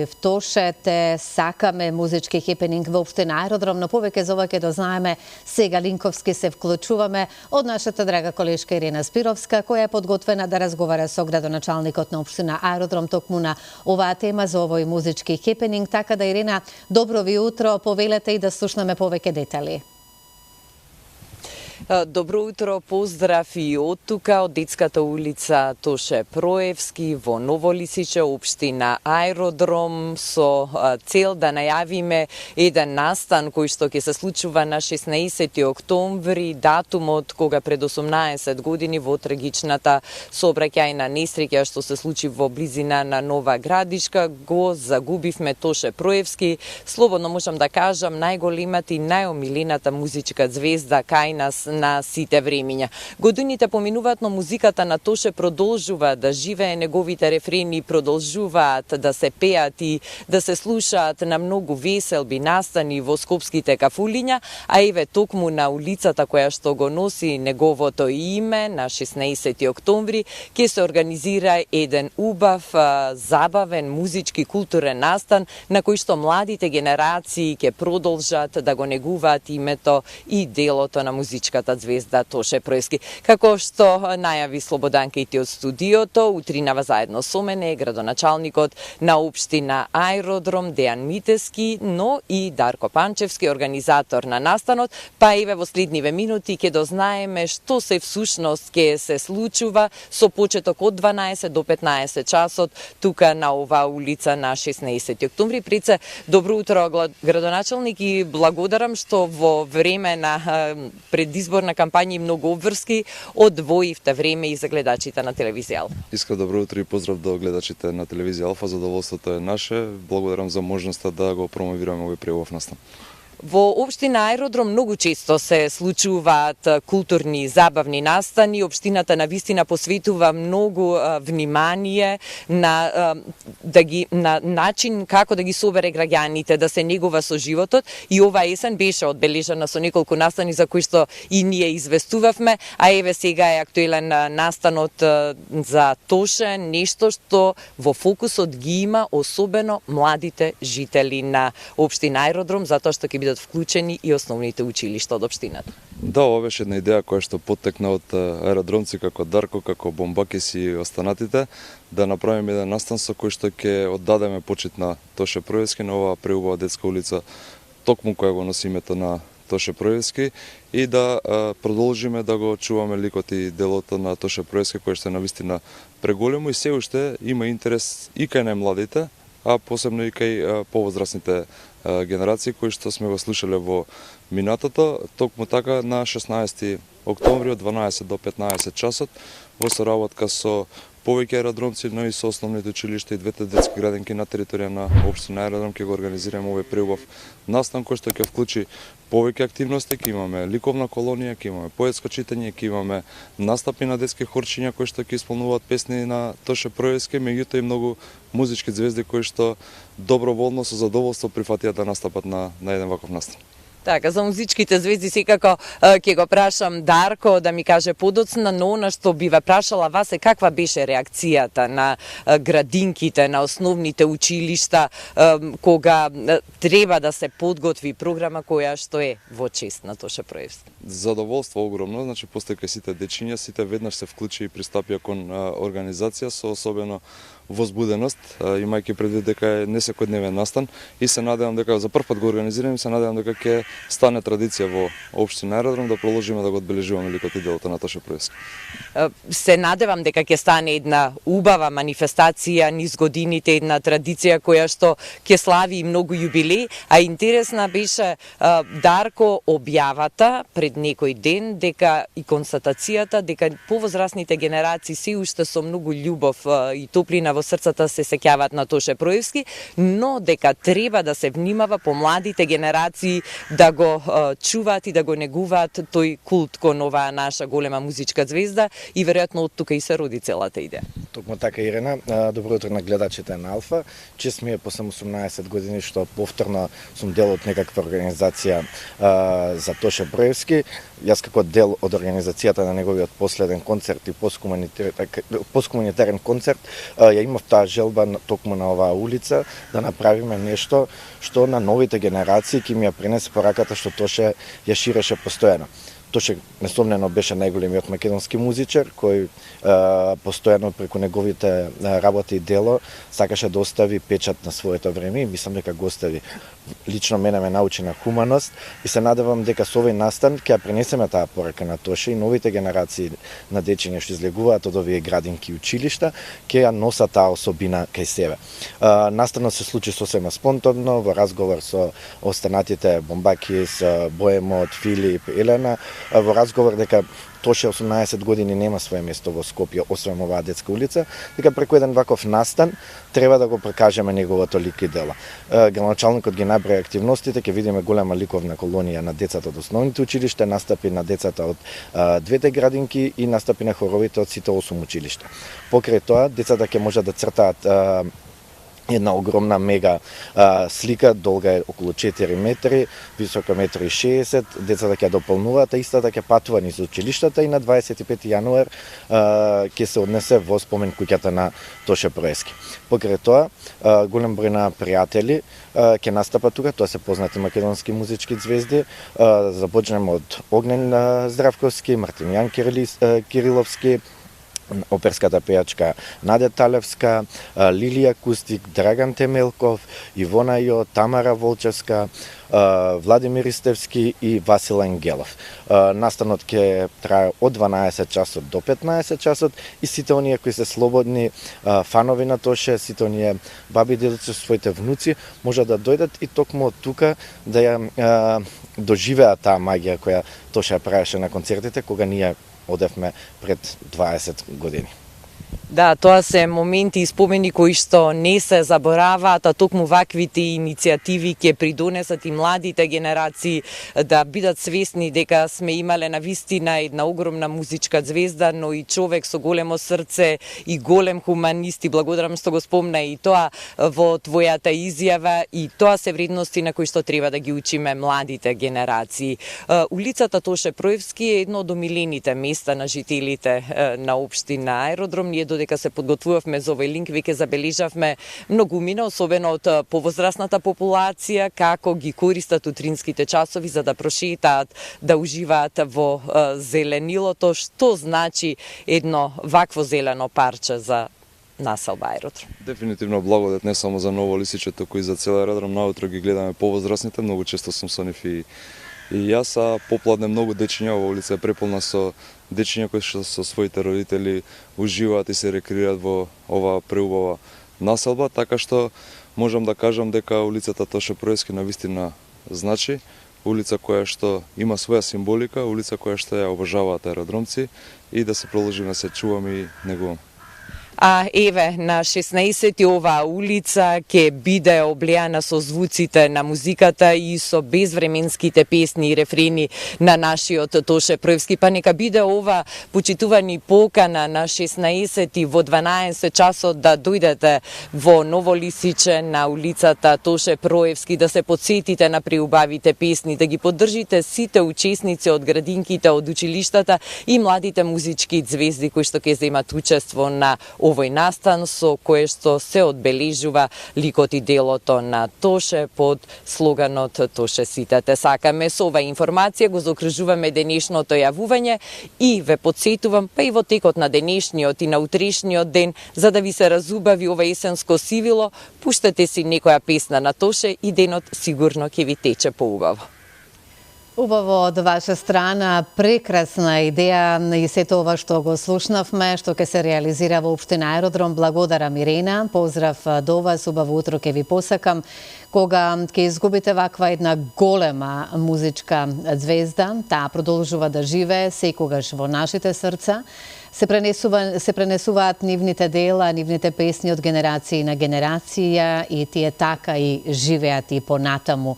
Проев Тоше, те сакаме музички хепенинг во општина Аеродром, но повеќе за ова ќе дознаеме сега линковски се вклучуваме од нашата драга колешка Ирена Спировска, која е подготвена да разговара со градоначалникот на општина Аеродром токму на оваа тема за овој музички хепенинг. Така да, Ирена, добро ви утро, повелете и да слушнеме повеќе детали. Добро утро, поздрав и од тука, од детската улица Тоше Проевски во Ново Лисиче, општина Аеродром, со цел да најавиме еден настан кој што ќе се случува на 16 октомври, датумот кога пред 18 години во трагичната сообраќајна несреќа што се случи во близина на Нова Градишка, го загубивме Тоше Проевски, слободно можам да кажам најголемата и најомилената музичка звезда кај нас на сите времиња. Годините поминуваат, но музиката на Тоше продолжува да живее, неговите рефрени продолжуваат да се пеат и да се слушаат на многу веселби настани во скопските кафулиња, а еве токму на улицата која што го носи неговото име на 16 октомври ќе се организира еден убав, забавен музички културен настан на кој што младите генерации ќе продолжат да го негуваат името и делото на музичката звезда Тоше Проевски. Како што најави Слободанка и од студиото, утринава заедно со мене градоначалникот на општина Аеродром Дејан Митески, но и Дарко Панчевски, организатор на настанот, па еве во следниве минути ќе дознаеме што се всушност ќе се случува со почеток од 12 до 15 часот тука на оваа улица на 16 октомври. Пред се, добро утро градоначалник и благодарам што во време на предизборна кампања и многу обврски одвоивте време и за гледачите на телевизија Алфа. Искам добро утро и поздрав до гледачите на телевизија Алфа. Задоволството е наше. Благодарам за можноста да го промовираме овој преубав настан. Во општина Аеродром многу често се случуваат културни забавни настани. Општината навистина посветува многу внимание на начин како да ги собере граѓаните, да се негува со животот, и оваа есен беше одбележана со неколку настани за кои што и ние известувавме, а еве сега е актуелен настанот за Тоше, нешто што во фокусот ги има особено младите жители на општина Аеродром, затоа што ќе бидат вклучени и основните училишта од општината. Да, ова беше една идеја која што поттекна од аеродромци како Дарко, како Бомбакис и останатите, да направиме еден настан со кој што ќе оддадеме почит на Тоше Проевски, на оваа преубава детска улица, токму која го носи името на Тоше Проевски, и да продолжиме да го чуваме ликот и делото на Тоше Проевски, кој што е навистина преголемо и се уште има интерес и кај најмладите, а посебно и кај повозрасните генерации кои што сме го слушале во минатото. Токму така на 16 октомври од 12 до 15 часот во соработка со повеќе аеродромци, но и со основните училишта и двете детски градинки на територија на општина Аеродром ќе го организираме овој преубав настан кој што ќе вклучи повеќе активности. Ќе имаме ликовна колонија, ќе имаме поетско читање, ќе имаме настапи на детски хорчиња кои што ќе исполнуваат песни на Тоше Проевски, меѓутоа и многу музички звезди кои што доброволно со задоволство прифатија да настапат на еден ваков настан. Така, за музичките звезди секако ќе го прашам Дарко да ми каже подоцна, но она што би ве прашала вас е каква беше реакцијата на градинките, на основните училишта, кога треба да се подготви програма која што е во чест на Тоше Проевски? Задоволство огромно, значи постека сите дечиња, сите веднаш се вклучи и пристапија кон организација со особено возбуденост, имајќи предвид дека е несекојдневен настан, и се надевам дека за прв пат го организираме, се надевам дека ќе стане традиција во општина Аеродром да продолжиме да го одбележуваме ликот и делото на Тоше Проевски. Се надевам дека ќе стане една убава манифестација низ годините, една традиција која што ќе слави и многу јубилеи, а интересна беше Дарко објавата пред некој ден дека и констатацијата дека повозрасните генерации се уште со многу љубов и топлина во срцата се сеќаваат на Тоше Проевски, но дека треба да се внимава по младите генерации да го чуваат и да го негуваат тој култ кон оваа наша голема музичка звезда, и веројатно од тука и се роди целата идеја. Токму така, Ирена. Добро утро на гледачите на Алфа. Чест ми е после 18 години што повторно сум дел од некаква организација за Тоше Проевски. Јас како дел од организацијата на неговиот последен концерт и посткомунитарен концерт, ја имав таа желба токму на оваа улица да направиме нешто што на новите генерации ќе ми ја пренесе пораката што Тоше ја ширеше постојано. Тоше несомнено беше најголемиот македонски музичар кој постојано преку неговите работи и дело сакаше да остави печат на своето време и мислам дека го остави. Лично мене ме научи на хуманост и се надевам дека со овој настан ќе ја пренесеме таа порака на Тоше и новите генерации на дечиња што излегуваат од овие градинки и училишта ќе ја носат таа особина кај себе. Настанот се случи сосема спонтанно во разговор со останатите Бомбакис, Боемот, Филип, Елена, во разговор дека Тоше 18 години нема свое место во Скопје, освен оваа детска улица, дека преку еден ваков настан треба да го прекажеме неговото лик и дело. Градоначалникот ги наброи активностите, ќе видиме голема ликовна колонија на децата од основните училишта, настапи на децата од двете градинки и настапи на хоровите од сите 8 училишта. Покрај тоа, децата ќе можат да цртаат една огромна мега слика, долга е околу 4 метри, висока 1,60 м, децата ќе дополнуваат, а истата ќе патува низ училиштата и на 25 јануар ќе се однесе во спомен куќата на Тоше Проевски. Покрај тоа, голем број на пријатели ќе настапат тука, тоа се познати македонски музички звезди, започнеме од Огнен Здравковски, Мартимјан Кириловски, оперската пејачка Наде Талевска, Лилија Кустик, Драган Темелков, Ивона Јо, Тамара Волчевска, Владимир Истевски и Васил Ангелов. Настанот ќе трае од 12 часот до 15 часот и сите оние кои се слободни фанови на Тоше, сите оние баби и дедоци со своите внуци можат да дојдат и токму од тука да ја доживеат таа магија која Тоше ја правеше на концертите кога ние одевме пред 20 години. Да, тоа се моменти и спомени кои што не се забораваат, а токму ваквите иницијативи ќе придонесат и младите генерации да бидат свесни дека сме имале на вистина една огромна музичка звезда, но и човек со големо срце и голем хуманист, и благодарам што го спомна и тоа во твојата изјава, и тоа се вредности на кои што треба да ги учиме младите генерации. Улицата Тоше Проевски е едно од омилените места на жителите на општина Аеродром. Ние додека се подготвувавме за овој линк, веќе забележавме многумина, особено од повозрасната популација, како ги користат утринските часови за да прошетаат, да уживаат во зеленилото, што значи едно вакво зелено парче за населба Аеродром. Дефинитивно благодет не само за Ново Лисиче, туку и за цел Аеродром. Наутро ги гледаме повозрасните, многу често сум со нив и јас, а попладне многу дечиња, ова улица е преполна со дечиња кои што со своите родители уживаат и се рекреираат во ова преубава населба, така што можам да кажам дека улицата Тоше Проевски навистина значи, улица која што има своја символика, улица која што ја обожаваат аеродромци и да се продолжиме да се чуваме и негуваме. А еве, на 16 оваа улица ќе биде облеана со звуците на музиката и со безвременските песни и рефрени на нашиот Тоше Проевски. Па нека биде ова почитувани покана на 16 во 12 часот да дојдете во Ново Лисиче на улицата Тоше Проевски, да се подсетите на преубавите песни, да ги поддржите сите учесници од градинките, од училиштата и младите музички звезди кои што ќе земат учество на овој настан со кое што се одбележува ликот и делото на Тоше под слоганот Тоше сите те сакаме. Со оваа информација го заокружуваме денешното јавување и ве подсетувам, па и во текот на денешниот и на утрешниот ден, за да ви се разубави ова есенско сивило, пуштете си некоја песна на Тоше и денот сигурно ќе ви тече поубаво. Убаво од ваша страна, прекрасна идеја и сето ова што го слушнавме, што ќе се реализира во општина Аеродром. Благодарам, Ирена. Поздрав до вас, убаво утро ќе ви посакам. Кога ќе изгубите ваква една голема музичка звезда, таа продолжува да живее секогаш во нашите срца. Се пренесуваат нивните дела, нивните песни од генерација на генерација и тие така и живеат и понатаму.